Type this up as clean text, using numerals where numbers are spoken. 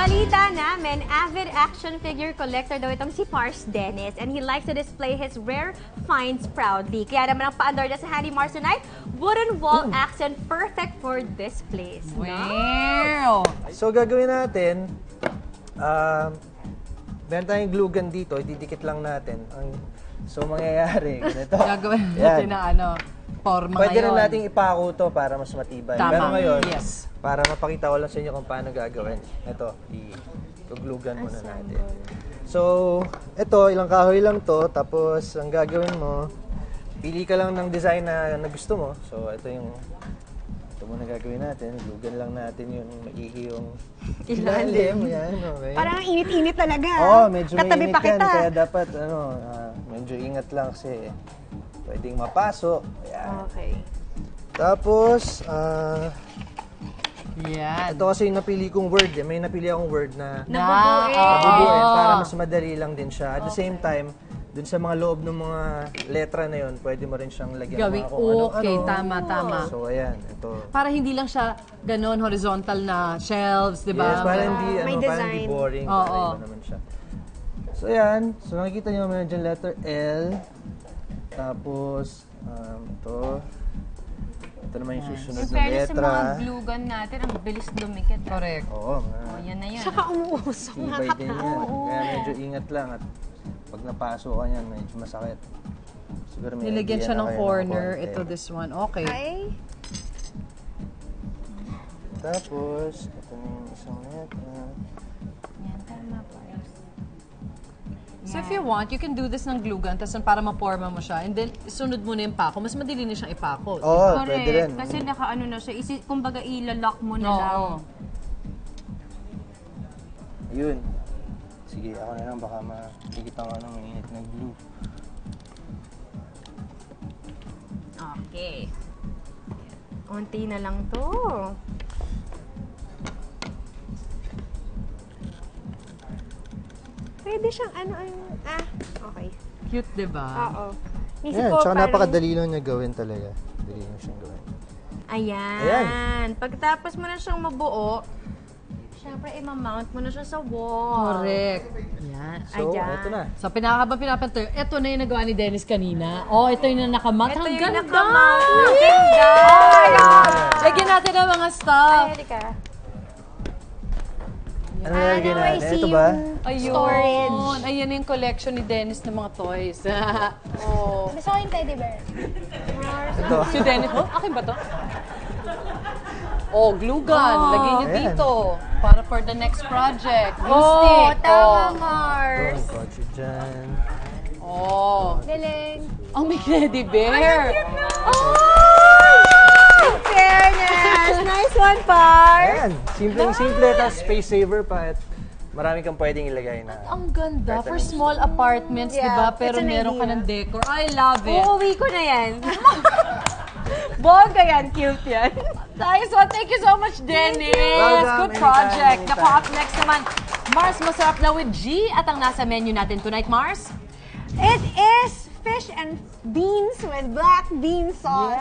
Balita namin, avid action figure collector daw itong si Mars Dennis and he likes to display his rare finds proudly. Kaya naman ang paandar niya sa Handy Mars tonight, wooden wall accent perfect for this place. Wow! So gagawin natin, meron tayong glue gun dito, ididikit lang natin. So mangyayari, ganito. Gagawin natin na forma Pwede ngayon. rin nating ipako to para mas matibay. Tama. Pero ngayon, Yes. para mapakita ko lang sa inyo kung paano gagawin. Ito, i-glue gun muna natin. So, ito, ilang kahoy lang to. Tapos, ang gagawin mo, pili ka lang ng design na gusto mo. So, ito muna gagawin natin. Glue gun lang natin yung maihi yung ilalim. Yan, okay. Parang init-init talaga. Oo, medyo Katabi mainit pa yan. kita. Kaya dapat, medyo ingat lang kasi pwedeng mapasok. Ayan. Okay. Tapos, Yan. ito kasi yung napili kong word. May napili akong word na Nabubuin. para mas madali lang din siya. At the same time, dun sa mga loob ng mga letra na yun, pwede mo rin siyang lagyan ng Gawin. mga kung ano-ano. Okay, tama. So, ayan. Ito. Para hindi lang siya ganon horizontal na shelves, di ba? Yes, para hindi, may para hindi design. boring. Oo. Para iba naman siya. So, ayan. So, nakikita nyo meron dyan letter L. Tapos, ito. Ito naman yung susunod In na fairness sa letra. mga glue gun natin, ang bilis dumikit. Correct. Oo, Oh, yan na yan. Saka umuusok. tibay din yan. Kaya medyo ingat lang at pag napasok ka yan, medyo masakit. Siguro may Nilagyan idea siya na ng kayo corner. konti. Ito, this one. Okay. Okay. Tapos, ito na yung isang letra. Yan, tama po. So if you want, you can do this ng glue gun, tapos para ma-forma mo siya, and then sunod mo na yung pako. Mas madali na siyang ipako. Oo, Correct. pwede rin. Kasi nakaano na siya. Kumbaga ilalock mo na Oo. lang. Yun. Sige, ako na lang baka makikita ko ng mainit na glue. Okay. Unti na lang to. Pwede siyang okay. Cute, di ba? Oo. Isip Ayan, ko tsaka parang- napakadali lang niya gawin talaga. Dali lang siyang gawin. Ayan. Ayan. Pagkatapos mo na siyang mabuo, syempre i-mount mo na siya sa wall. Correct. Yan. So, Ayan. ito na. So, pinakabang pinapantoy, ito na yung nagawa ni Dennis kanina. Oh, ito yung nakamat. Ito Ang yung ganda! nakamount. Ang ganda! Lagyan natin ang mga stuff. Ay, ka. Ano nilagay I natin? see Ito ba? Ayun. Storage. Ayan yung collection ni Dennis ng mga toys. Oh. Gusto ko yung teddy bear. Ito. Si Dennis, oh, akin ba to? Oh, glue gun. Lagyan niyo Ayan. dito. Para for the next project. Glue Oh, stick. tama, Oh. Mars. Ito, kotse dyan. Oh. Galing. Ang may teddy bear. In fairness! Nice one, Par! Ayan. Simple, tapos space saver pa at marami kang pwedeng ilagay na. Ang ganda. For small apartments, di Yeah, ba? Pero it's an meron ka idea. ng decor. I love it. Uuwi ko na yan. Bongga yan, cute yan. Nice one. Thank you so much, Dennis. Welcome. Good project. Anytime. Naku, up next naman, Mars Masarap na with G. At ang nasa menu natin tonight, Mars? It is fish and beans with black bean sauce.